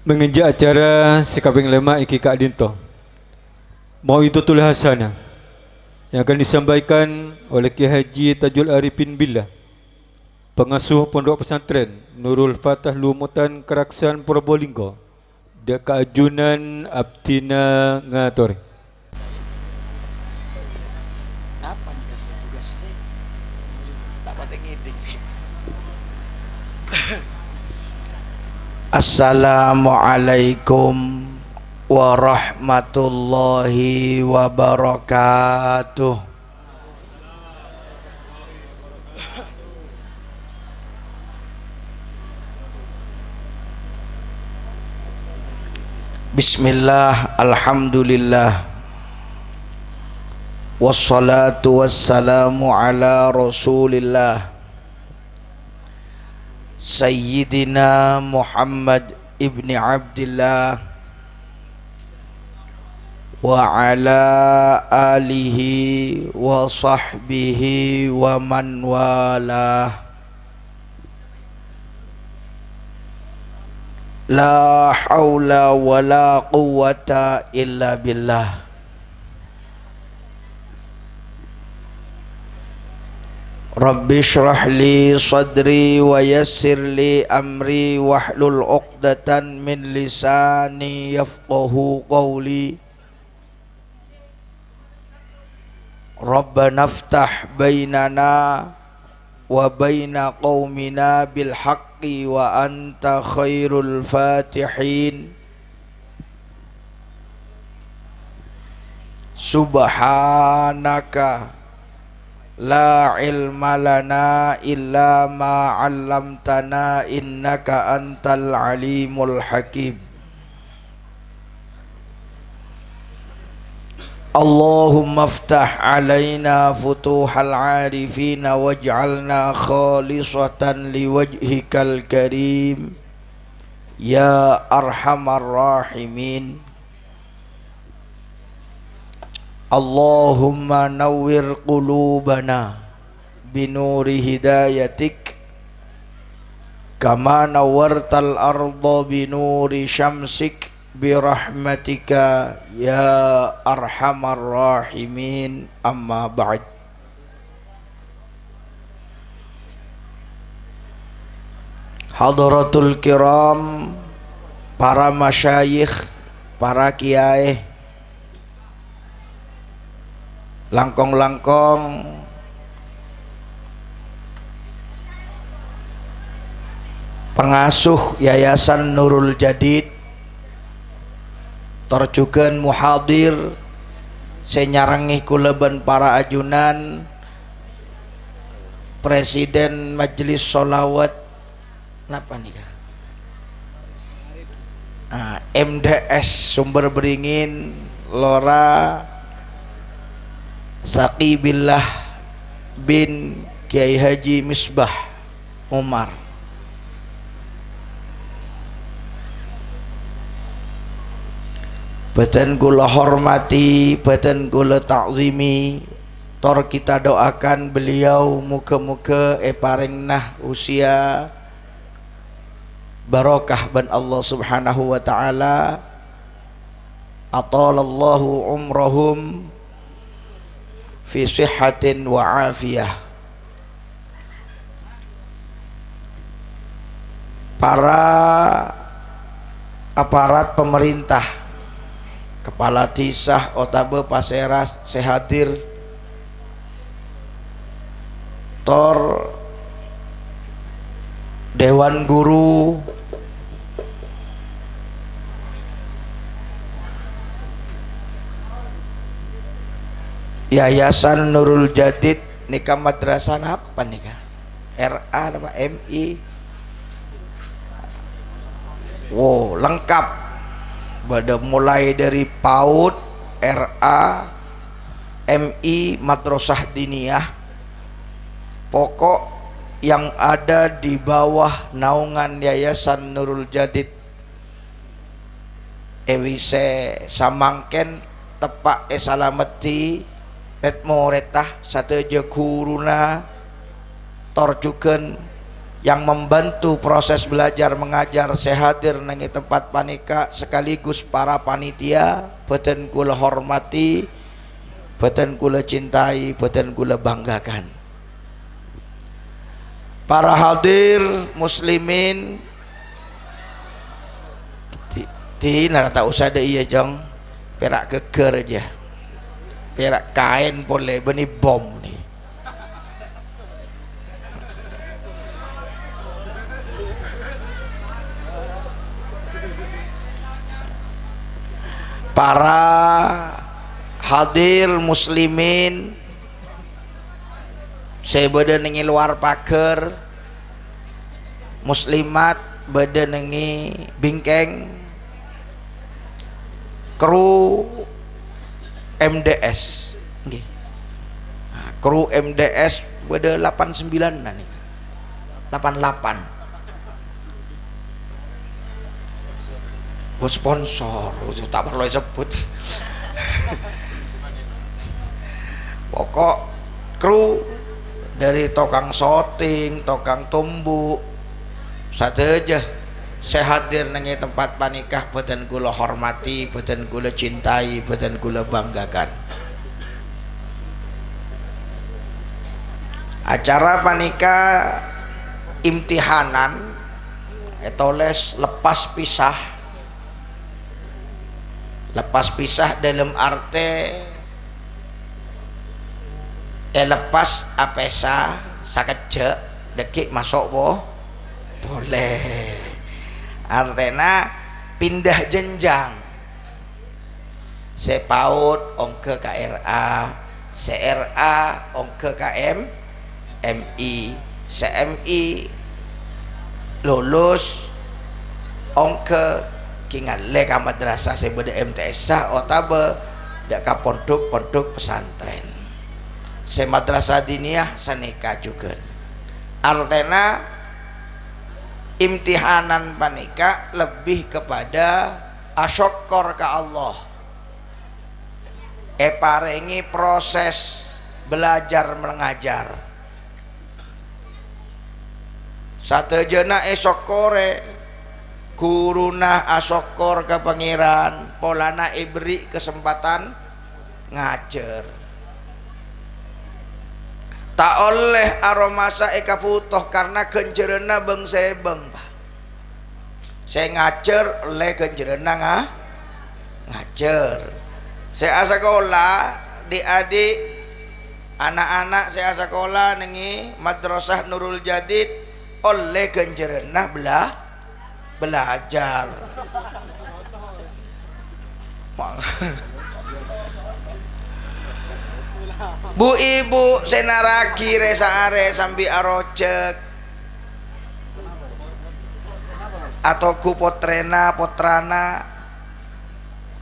Menginjak acara sekaping lemak iki Kak Dinto. Mau itu tulis hasanah yang akan disampaikan oleh Kiai Haji Tajul Arifin Billah, pengasuh Pondok Pesantren Nurul Fatah Lumutan Keraksan Probolinggo, dek keajunan Abtina Ngator. Apa nih kan tugasnya? Tak patah ngiting. Assalamualaikum warahmatullahi wabarakatuh. Bismillah, alhamdulillah, wassalatu wassalamu ala rasulillah Sayyidina Muhammad ibni Abdillah wa ala alihi wa sahbihi wa man walah. La haula wa la quwwata illa billah. Rabbi shrah li sadri wa yassir li amri wahlul 'uqdatan min lisani yafqahu qawli. Rabbana iftah bainana wa baina qaumina bil haqqi wa anta khairul fatihin. Subhanaka la ilma lana illa ma 'allamtana innaka antal alimul hakim. Allahumma aftah alaina futuhal arifina waj'alna khalisatan liwajhikal karim ya arhamar rahimin. Allahumma nawwir qulubana binuri hidayatik kama nawwartal arda binuri syamsik birahmatika ya arhamar rahimin. Amma ba'd. Hadratul kiram, para masyayikh, para kiai, langkong-langkong, pengasuh Yayasan Nurul Jadid, torjugan muhadir, senyarangi kuleban para ajunan, Presiden Majelis Sholawat, kenapa nih kak? MDS Sumber Beringin, Lora Saqibillah bin Kiai Haji Misbah Umar. Badan kula hormati, badan kula ta'zimi, tor kita doakan beliau muka-muka paringnah usia barokah ban Allah subhanahu wa ta'ala, atalallahu umrahum fi sihhatin wa afiyah. Para aparat pemerintah, Kepala Tisah Otabe Paseras sehadir, tor Dewan Guru, Yayasan Nurul Jadid, nikah madrasah apa nikah? RA apa MI? Wow, lengkap. Pada mulai dari PAUD, RA, MI, Madrasah Diniyah, pokok yang ada di bawah naungan Yayasan Nurul Jadid ewise samangken tepak salameti retmo retah sateje kuruna torjuken yang membantu proses belajar mengajar saya hadir nang tempat panika sekaligus para panitia boten kula hormati, boten kula cintai, boten kula banggakan. Para hadir muslimin di tak usah ada iya jong perak geger aja, perak kain boleh benih bom nih. Para hadir muslimin saya beda nengi luar pager, muslimat beda nengi bingkeng, kru MDS nggih. Nah, kru MDS beda 89 nih 88 sponsor tak perlu sebut. Pokok kru dari tukang shooting, tukang tumbuk saja saya hadir nengi tempat panikah boten kula hormati, boten kula cintai, boten kula banggakan. Acara panikah imtihanan etoles lepas pisah dalam arti lepas apesa sakeje dekik masuk boleh artinya pindah jenjang sepaut ongke KRA, CRA ongke MI, CMI lulus ongke kingan leka madrasah sebeda MTS otabe dak ka pondok pesantren se madrasah diniyah sanika juga artena imtihanan panika lebih kepada asyukur ke Allah parengi proses belajar mengajar satejana syukure guruna asokor ke pangeran polana ibri kesempatan ngajar tak oleh aromasa eka putoh karena kencerena beng sebeng saya ngajar oleh kencerena ngajar saya sekolah di adik anak-anak saya sekolah nengi madrasah Nurul Jadid oleh kencerena belajar Bu ibu senaraki resare sambil arocek atau ku potrena potrana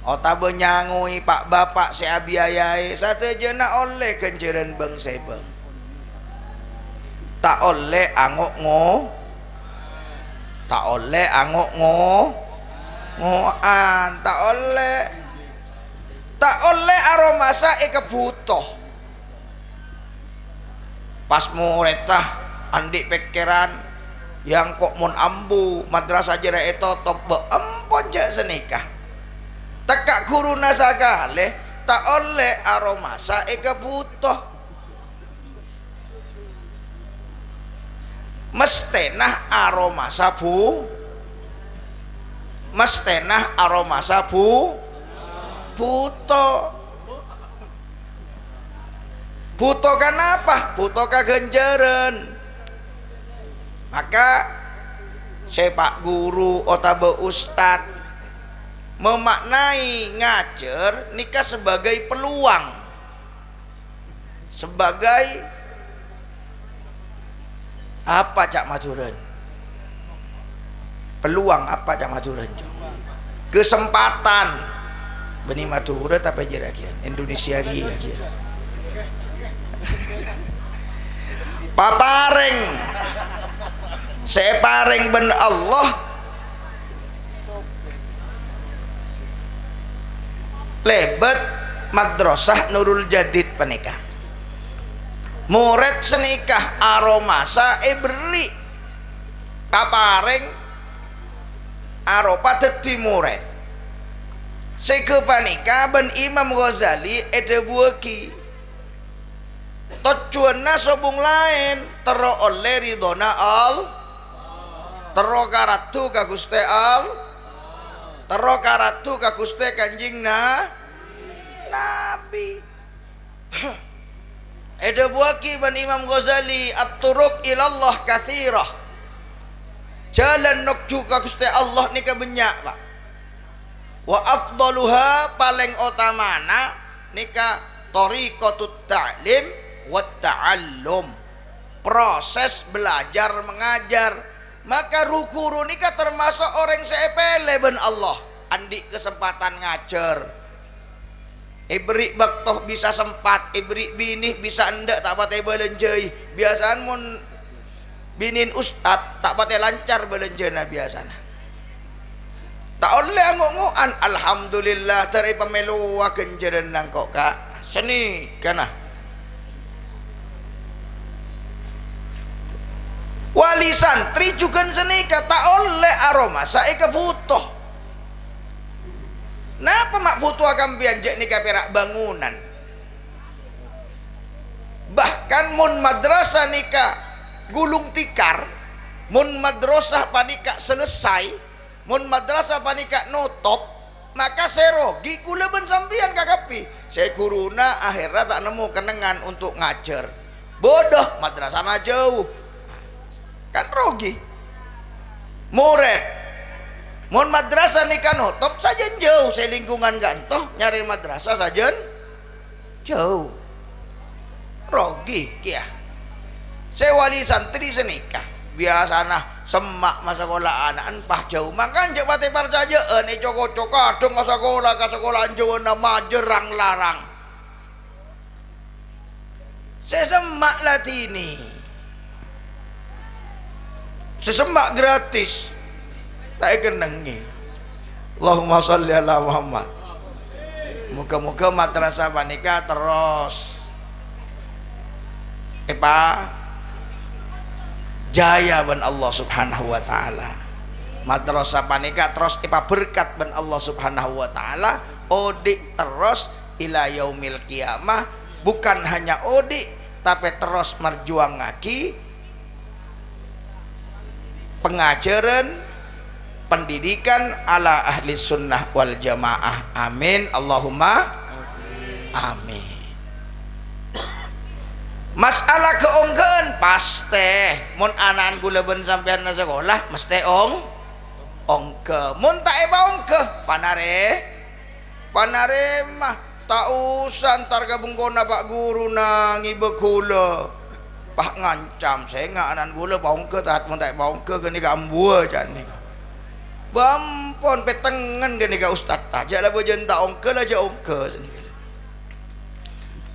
otabe nyangui pak bapak seabiayai satejena oleh kenjeren beng sebeng tak oleh angok tak oleh angok ngoan tak oleh aromasa butuh pas muretah andik pikiran yang kok mun ambu madrasah jera itu top empon jak senikah tekak guru nasagale tak oleh aromasa butuh mestenah aroma sabu buto kenapa buto kagenjeren maka sepak guru otabe ustad memaknai ngajar nikah sebagai peluang sebagai apa cak majuran peluang apa cak majuran kesempatan benih matura tapi jerakian Indonesia kia paparing separing ben Allah lebet madrasah Nurul Jadid penikah murid senikah aromasa beri kaparing arupa dadi murid sekepanika ben Imam Ghazali ede buaki tujuanna sobung lain tero oleh ridona al tero karatu ka Gusti al tero karatu ka Gusti Kanjing Nabi. Ede buaki ban Imam Ghazali at-turuq ilallah katsirah. Jalan nokju ka Gusti Allah nika banyak, Pak. Wa afdaluha paling utamana nika tariqatut ta'lim wa ta'allum. Proses belajar mengajar. Maka rukuru nika termasuk orang sepele ben Allah. Andi kesempatan ngajar. Ibri baktoh bisa sempat, ibri bini bisa endak tak patah belenjai. Biasaan mun binin ustad tak patah lancar belenjana biasana. Tak oleh ngok-ngokan alhamdulillah dari pemelu kenjeran nang kok kak seni kana. Wali santri juga seni tak oleh aroma saya kebutuh. Napa mak butuh akan bianjak nikah perak bangunan. Bahkan mun madrasah nikah gulung tikar, mun madrasah panika selesai, mun madrasah panika nutup, maka serogi kula ben sampean kakapi. Saya guruna akhirnya tak nemu kenengan untuk ngajar. Bodoh madrasahna jauh. Kan rugi. Murid mun madrasah nikah nutup saja jauh saya lingkungan gantoh nyari madrasah saja jauh rogi kia saya wali santri senikah biasana semak masa sekolah anak entah jauh makan cek pati parcaja ini coko-coko adung masa sekolah ke sekolah jauh nama jerang larang saya semak latini sesemak gratis tak kenangi. Allahumma sholli ala Muhammad. Muka-muka madrasah panika terus jaya ban Allah subhanahu wa ta'ala. Madrasah panika terus berkat ban Allah subhanahu wa ta'ala. Odik terus ila yaumil qiyamah. Bukan hanya odik tapi terus merjuang ngaki pengajaran pendidikan ala ahli sunnah wal jamaah. Amin Allahumma amin. Masalah keongkeun pasti mun anan gula ben sampean na sekolah mesti ongke mun tak ongke panare mah tak usah ntar gabung kona pak guru na ngibe kula pak ngancam saya nggak anan gula ongke tahat mun tak ongke gini gambua jani bampon petengan gini ka ustad aja lah bojan tak ongke lah aja ongke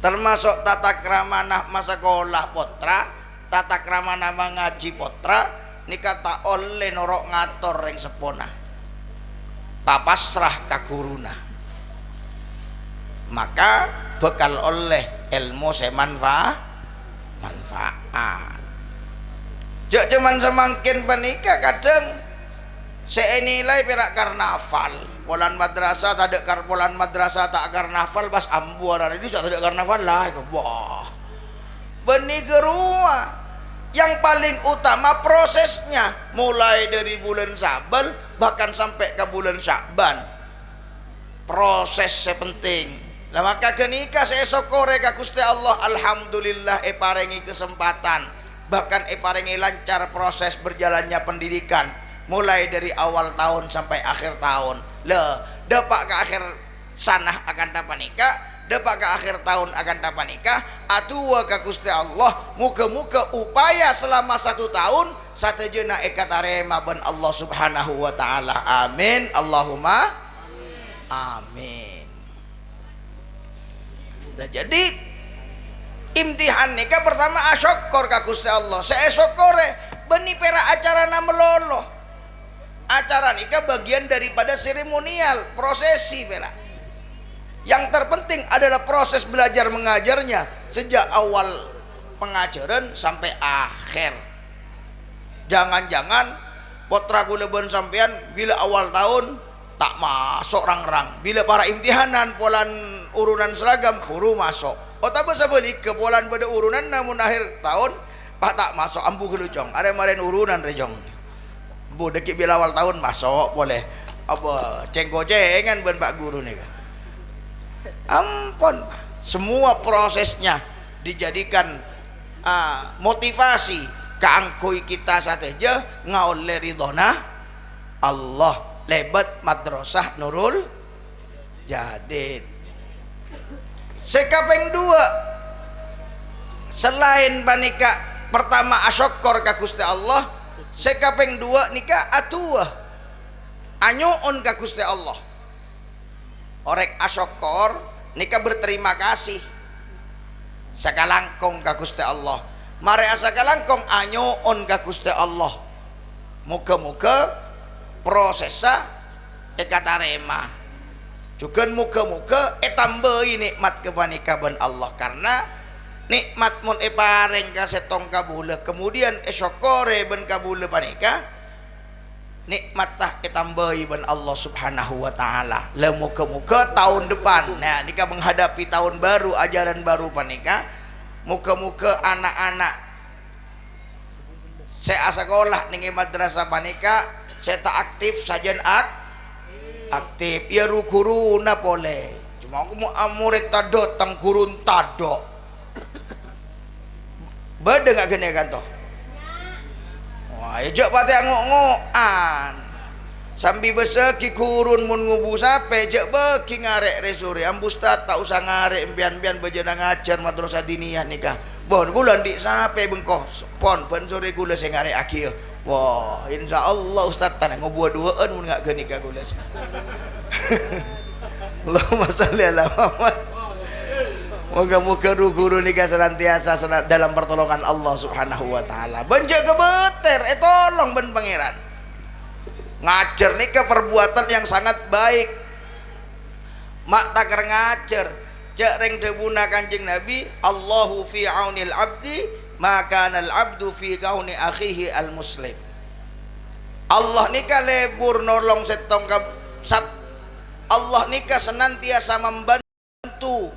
termasuk tata krama masa sekolah potra tata krama mengaji potra nikah tak oleh norok ngatur yang sepona papasrah ka guruna maka bekal oleh ilmu semanfaat jak cuman semakin penikah kadang saya nilai perak karnaval polan madrasah tak ada polan madrasah tak karnaval pas ambuan hari ini tak ada karnaval lah wah benih gerua yang paling utama prosesnya mulai dari bulan Sabal bahkan sampai ke bulan Syakban proses sepenting lah maka kenika saya sokore ka Gusti Allah alhamdulillah paringi kesempatan bahkan paringi lancar proses berjalannya pendidikan mulai dari awal tahun sampai akhir tahun dapat ke akhir sanah akan dapat nikah dapat ke akhir tahun akan dapat nikah atua ke Gusti Allah muka-muka upaya selama 1 tahun satu jena ekatarema ben Allah subhanahu wa ta'ala amin Allahumma amin. Nah jadi imtihan nikah pertama asyokor ke Gusti Allah saya syokore beni pera acara na meloloh acara nikah bagian daripada seremonial prosesi pera yang terpenting adalah proses belajar mengajarnya sejak awal pengajaran sampai akhir jangan-jangan potra kula ben sampean bila awal tahun tak masuk rang-rang, bila para imtihanan polan urunan seragam puru masuk. Oh tak bisa beli ke polan pada urunan, namun akhir tahun pak tak masuk ambu gelucong. Ada maren urunan rejong. Bu dekik bila awal tahun masuk boleh. Apa cengko-cengan ben pak guru nih. Ampun, semua prosesnya dijadikan motivasi keangkui kita sateja ngaole ridona Allah. Lebat madrasah Nurul Jadid. Sekapeng dua, selain panika pertama asyokor ka Gusti Allah, sekapeng dua nika atuah anyuun ka Gusti Allah. Orek asyokor nika berterima kasih sakalangkong ka Gusti Allah. Mare sakalangkong anyuun ka Gusti Allah. Muga-muga prosesa ekatarema juga muka-muka tambahi nikmat kepanika ben Allah, karena nikmat mun pareng ka setong kabula kemudian syokore ben kabula panika nikmat tah tambahi ben Allah subhanahu wa ta'ala. Le muka-muka tahun depan nah nika menghadapi tahun baru ajaran baru panika, muka-muka anak-anak saya sekolah ning madrasah panika saya tak aktif sajen aktif ya rukuruna boleh, cuma aku mau murid tado tang kurun tado beda nggak gini kan toh. Wah ya jok pati ngok-ngokan sambil beseki kurun mun ngubu sape jok beki ngarek resuri ambustad tak usah ngarek empian-empian bejana ngajar madrasah diniyah nikah bon gula di sape bengkoh pon ben sore gula saya ngarek akhir. Wah, insya Allah Ustaz tanah ngobuah-duaan mun nggak geni ka gula. Allahumma sholli ala Muhammad. Moga-moga guru nikah senantiasa dalam pertolongan Allah subhanahu wa ta'ala. Benjak kebeter, tolong ben pangeran. Ngajar nikah perbuatan yang sangat baik. Mak takar ngajar. Cek reng debuna kanjeng Nabi, Allahu fi aunil abdi maka al abdu fi kauni akhihi al muslim. Allah nikah lebur nolong setong sab. Allah nikah senantiasa membantu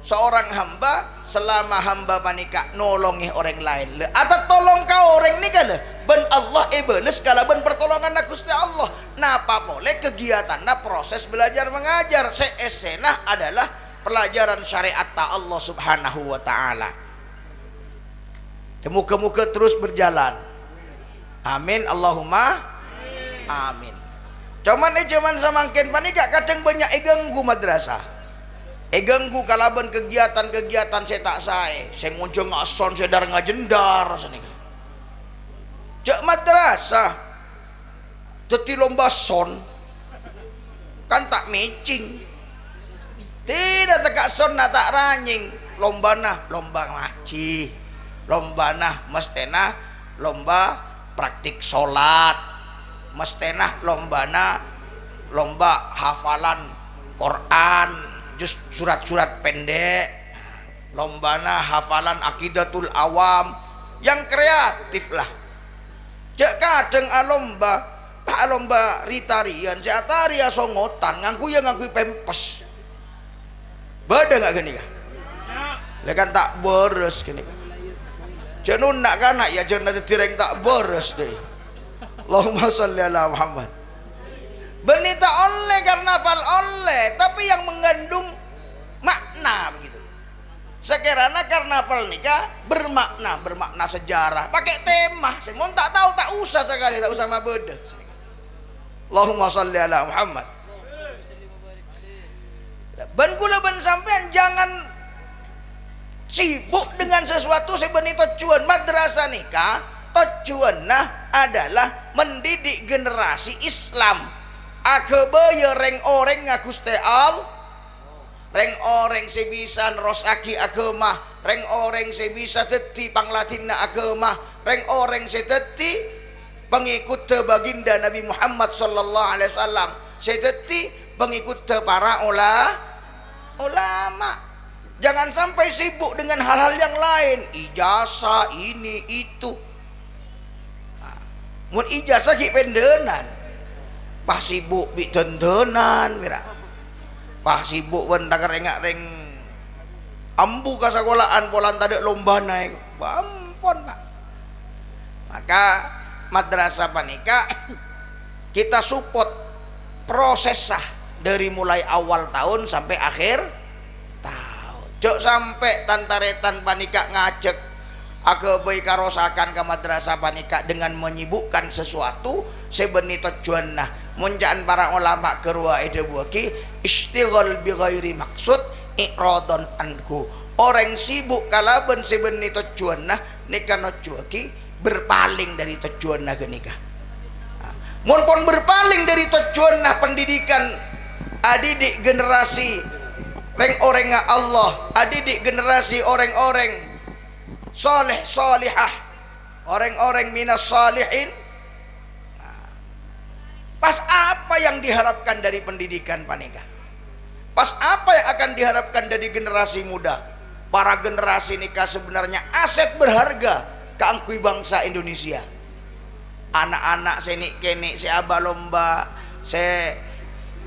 seorang hamba selama hamba panika nolongi orang lain. Le atau tolong kau orang nikah le ben Allah iblis kala ben pertolongan Gusti Allah. Napa boleh kegiatan proses belajar mengajar seesenah adalah pelajaran syariat Allah subhanahu wa ta'ala. Muka-muka terus berjalan. Amin Allahumma amin. Cuman samangken panika kadang banyak ganggu madrasah. Ganggu kalaban kegiatan-kegiatan saya tak sae. Saya nguncung ngason sedar ngajendar sanika. Cek madrasah teti lomba son kan tak matching. Tidak tekak son tak ranying. Lomba ngaji. Lomba mestena lomba praktik sholat, mestena lomba hafalan Quran, just surat-surat pendek, lomba hafalan akidatul awam, yang kreatif lah. Cek kadang lomba ritarian, saya tarian songotan, ngangku pempes. Beda nggak gini kan? Lekan tak boros gini kan? Jangan nak kanak ya jangan nanti tireng tak boros deh. Allahumma sholli ala Muhammad. Benita oleh karnaval oleh, tapi yang mengandung makna begitu. Sekiranya karnaval nikah bermakna sejarah, pakai tema. Semua tak tahu tak usah sekali, tak usah mabede. Allahumma sholli ala Muhammad. Ben kula ben sampean jangan sibuk dengan sesuatu sebenarnya tujuan madrasah nikah tujuannya adalah mendidik generasi Islam akebaya reng orang ngaguste al reng orang sebisa nerosaki agama reng orang sebisa teti panglatinna agama reng orang seteti pengikut baginda Nabi Muhammad sallallahu alaihi wasallam seteti pengikut para ulama. Jangan sampai sibuk dengan hal-hal yang lain, ijazah ini itu. mun ijazah ki pendenan pas sibuk bi tentenan mira pas sibuk benda kerengak reng ambu ka sekolahan polan tadi lomba naik ampun Pak. Maka madrasah panika kita support proses sah dari mulai awal tahun sampai akhir tahun. Jok sampai tantaretan panika ngajak agabai karosakan ke madrasah panika dengan menyibukkan sesuatu sebeni tujuan nah munjaan para ulama kerua ide buaki istighal bi ghairi maksud i'radon anku orang sibuk kalaban sebeni tujuan nah nikah nojuaki berpaling dari tujuan nah nikah mun pun berpaling dari tujuan nah pendidikan adidik generasi orang Allah adidik generasi orang-orang soleh solihah orang-orang minas salihin. Pas apa yang diharapkan dari pendidikan panika, pas apa yang akan diharapkan dari generasi muda, para generasi nikah sebenarnya aset berharga keangkui bangsa Indonesia. Anak-anak senik kenik si aba lomba se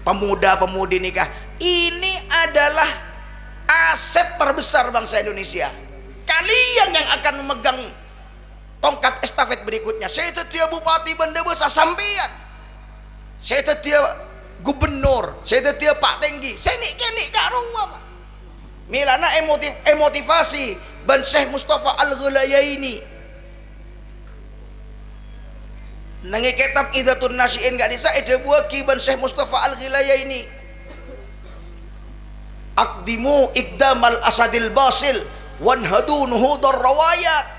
pemuda-pemudi nikah ini adalah aset terbesar bangsa Indonesia. Kalian yang akan memegang tongkat estafet berikutnya. Saya tetia bupati Banda Besar sampean, saya tetia gubernur, saya tetia Pak Tenggi, saya nik kak rumah Pak. Milana emotivasi Ban Syekh Mustafa Al-Ghulayaini nangi kitab Idatun Nasiin gak bisa ide buaki Ban Syekh Mustafa Al-Ghulayaini akdimu ikdamal asadil basil wanhadu nuhudar rawayat.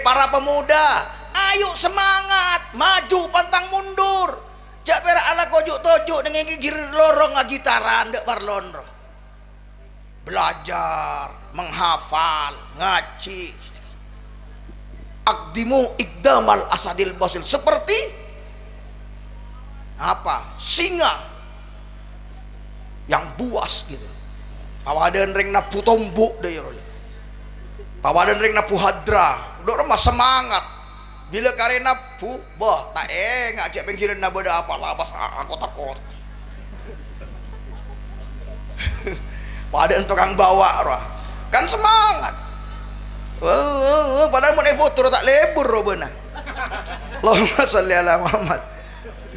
Para pemuda, ayo semangat, maju pantang mundur. Jak pera ala kojuk tojuk dengan gigir lorong ngagitaran dek parlonro. Belajar, menghafal, ngaji. Akdimu ikdamal asadil basil seperti apa? Singa yang buas gitu. Pawadan ring napu tombuk deh roleh. Pawadan ring napu hadra. Udah remah semangat. Bila karena napu, bah tak ngajak pengkiran nabada apa lah pas aku takut. Pawadan tukang bawa roh. Kan semangat. Padahal mau foto tak lebur roh benar. Allahumma sholli ala Muhammad.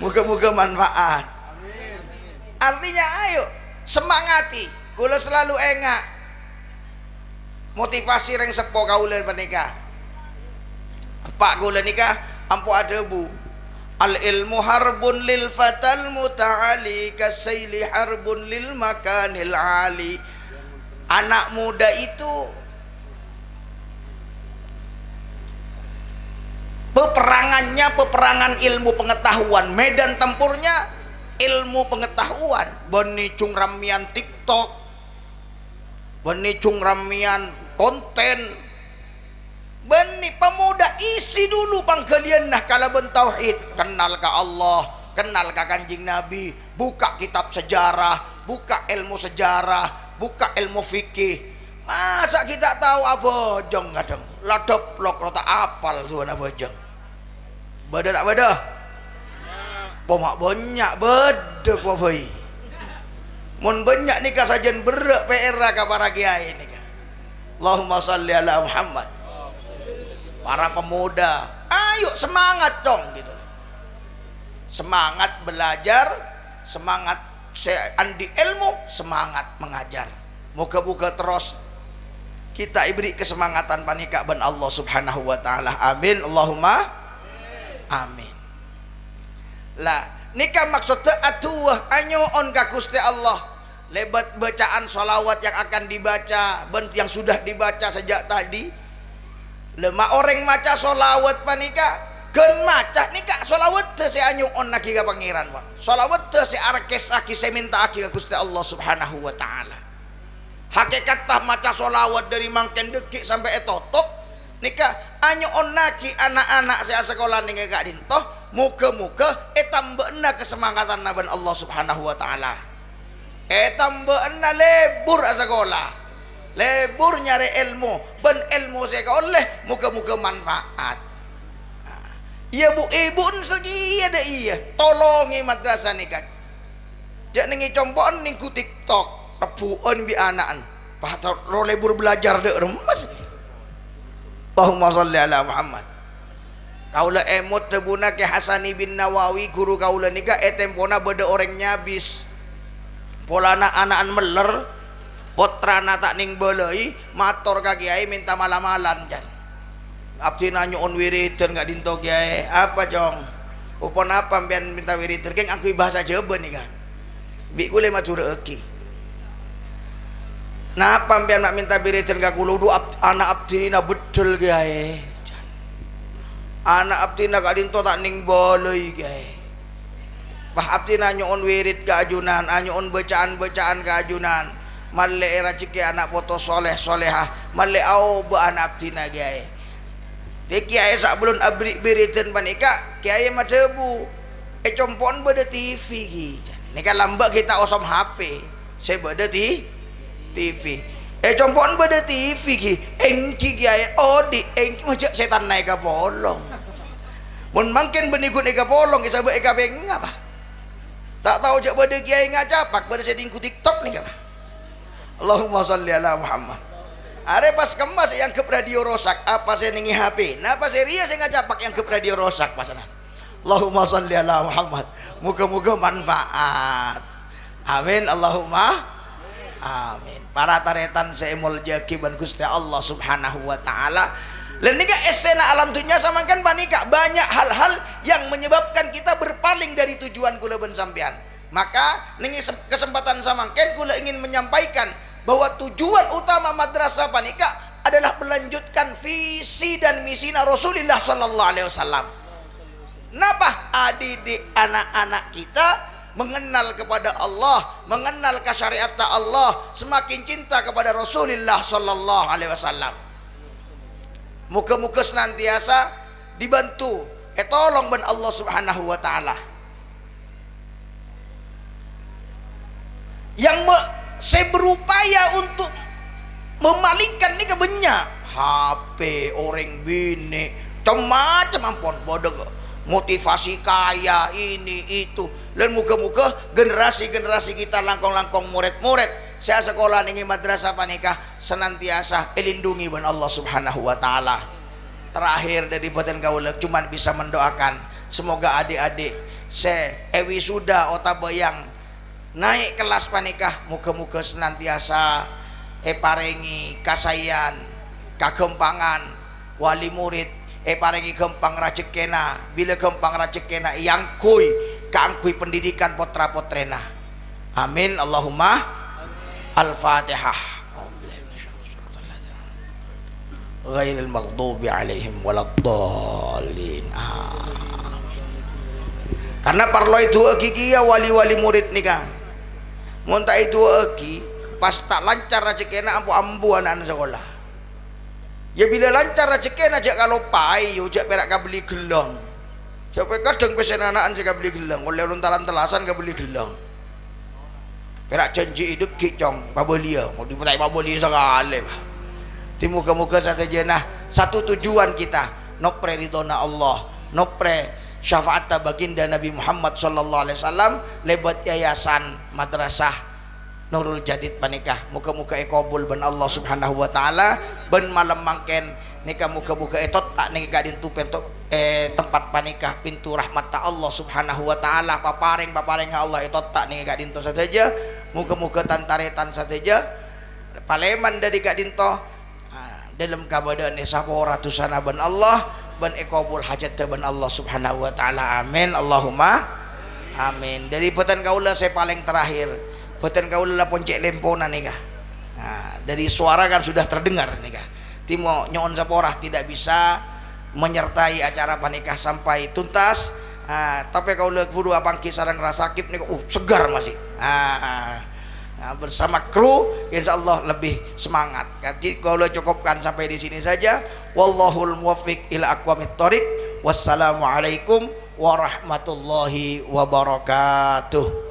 Moga-moga manfaat. Artinya ayo semangati. Kula selalu engak motivasi reng sepo kaulen pernikah Pak kula nikah ampu ada bu al ilmu harbun lil fatal muta'ali kasaili harbun lil makanil ali. Anak muda itu peperangan ilmu pengetahuan, medan tempurnya ilmu pengetahuan. Bani cung ramian TikTok, bani cung ramian konten, bani pemuda isi dulu pangkalian nah kalaban tauhid, kenal ka Allah, kenal ka kanjing Nabi, buka kitab sejarah, buka ilmu sejarah, buka ilmu fikih. Masa kita tahu apa jong kadang ladop lok rota apal suana bojong beda tak beda pomak banyak beda kuafai mun banyak nikah sajen berak PR ka para kiai nikah. Allahumma sholli ala Muhammad. Para pemuda ayo semangat dong gitu, semangat belajar, semangat andi ilmu, semangat mengajar. Moga-moga terus kita beri kesemangatan panika ban Allah subhanahu wa ta'ala. Amin Allahumma amin. Lah nikah maksudnya atuh anyoon ka Gusti Allah lebat bacaan sholawat yang akan dibaca yang sudah dibaca sejak tadi. Lemah orang maca sholawat panika gen maca nikah sholawat teu si anyoon naki ka pangeran Pak. Sholawat teu si arkes aki se minta aki ka Gusti Allah subhanahu wa ta'ala. Hakikat tah maca sholawat dari mangken dekik sampai etotok nikah anyoon naki anak-anak saya sekolah nih gak dintoh. Muka-muka tambahna kesemangatan naban Allah subhanahu wa ta'ala. Tambahna lebur sekolah, lebur nyari ilmu, ben ilmu saya oleh muka-muka manfaat. iya bu ibu segi ada iya tolongi madrasah nikah jak nengi compon ning ku TikTok rebuan bi anaan patut rolebur belajar dek remas Allahumma sholli ala Muhammad kaula emot rebuna ke Hasani bin Nawawi guru kaula nikah tempona beda orang nyabis polana anaan meler potrana tak ning belei mator ka kiai minta malam-malan jan abdi nyuun wiridan gak dinto kiai apa jong upon apa mbian minta wiridan geng aku bahasa Jawa nih kan bi kule matur eki napa mbian nak minta wiridan gak kulo du anak abdi na betul kiai anak abdi na gak dinto tak ning boleh kiai bah abdi na nyuun wirid ka ajunan anyuun bacaan-bacaan ka ajunan malle rajeki anak foto soleh solehah malle au be anak abdi na kiai de kiai sak belum abri biritan panika kiai mah debu compon beda TV ki nika lambak kita osom HP saya beda TV compon beda TV ki engki kiai odi engki macam setan naik ka bolong mun mangken benikut eka bolong isa be eka beng apa tak tahu jak beda kiai ngacapak beda seding ku TikTok nika Allahumma sholli ala Muhammad are pas kemas yang ke radio rosak apa saya ningi HP nah pas saya saya ngacapak yang ke radio rosak pasanan Allahumma sholli ala Muhammad muga-muga manfaat amin Allahumma amin para taretan saya muljaki ban Gusti Allah subhanahu wa ta'ala dan nika esena alam dunia samangkan panika banyak hal-hal yang menyebabkan kita berpaling dari tujuan kula ben sampean maka ningi kesempatan samangken kula ingin menyampaikan bahwa tujuan utama madrasah panika adalah melanjutkan visi dan misi Rasulullah sallallahu alaihi wasallam. Napa adik anak-anak kita mengenal kepada Allah, mengenal syariat Allah, semakin cinta kepada Rasulullah sallallahu alaihi wasallam. Muka-muka senantiasa dibantu tolong ben Allah subhanahu wa ta'ala yang saya berupaya untuk memalingkan ini ke banyak HP orang bini macam ampun bodoh motivasi kaya ini itu dan muka-muka generasi-generasi kita langkong-langkong murid-murid saya sekolah nih madrasah panikah senantiasa lindungi ban Allah subhanahu wa ta'ala terakhir dari badan kaula cuman bisa mendoakan semoga adik-adik saya wisuda otabayang naik kelas panikah muka-muka senantiasa parengi kasayan kagempangan wali murid parengi gempang rajekena bila gempang rajekena yang kui kaangkui pendidikan potra potrena amin Allahumma al-fatihah ghairil maghdubi alaihim waladdallin amin karena parlo itu gigi ya wali-wali murid nikah muntah itu eki pas tak lancar rezekina ambu anak sekolah ya bila lancar rezekina aja kalau pai ujak perak ka beli gelang siapa kadang pesen anak sih ka beli gelang oleh runtalan telasan ka beli gelang perak janji itu kicong pabelia mau diputai pabelia sekali di muka-muka satu jenah satu tujuan kita nopre ridona Allah nopre syafaat baginda Nabi Muhammad sallallahu alaihi wasallam lebat yayasan madrasah Nurul Jadid panikah muka-muka ekobul ben Allah subhanahu wa ta'ala ben malam mangken nikah muka-muka etot tak nikah dintu tempat panikah pintu rahmat ta Allah subhanahu wa ta'ala paparing Allah etot tak nikah dintu saja muka-muka tantaretan saja paleman dari kak dinto dalam kabadaan sapora tusana ben Allah ban ekobul hajat ban Allah subhanahu wa ta'ala amin Allahumma amin dari petan kaula saya paling terakhir petan kaula poncek lempona nih kah dari suara kan sudah terdengar nih kah timo nyon saporah tidak bisa menyertai acara panikah sampai tuntas tapi kaula kudu apangki sareng rasakip nih segar masih bersama kru insyaallah lebih semangat. Jadi kalau cukupkan sampai di sini saja. Wallahul muwaffiq ila aqwamit thoriq. Wassalamualaikum warahmatullahi wabarakatuh.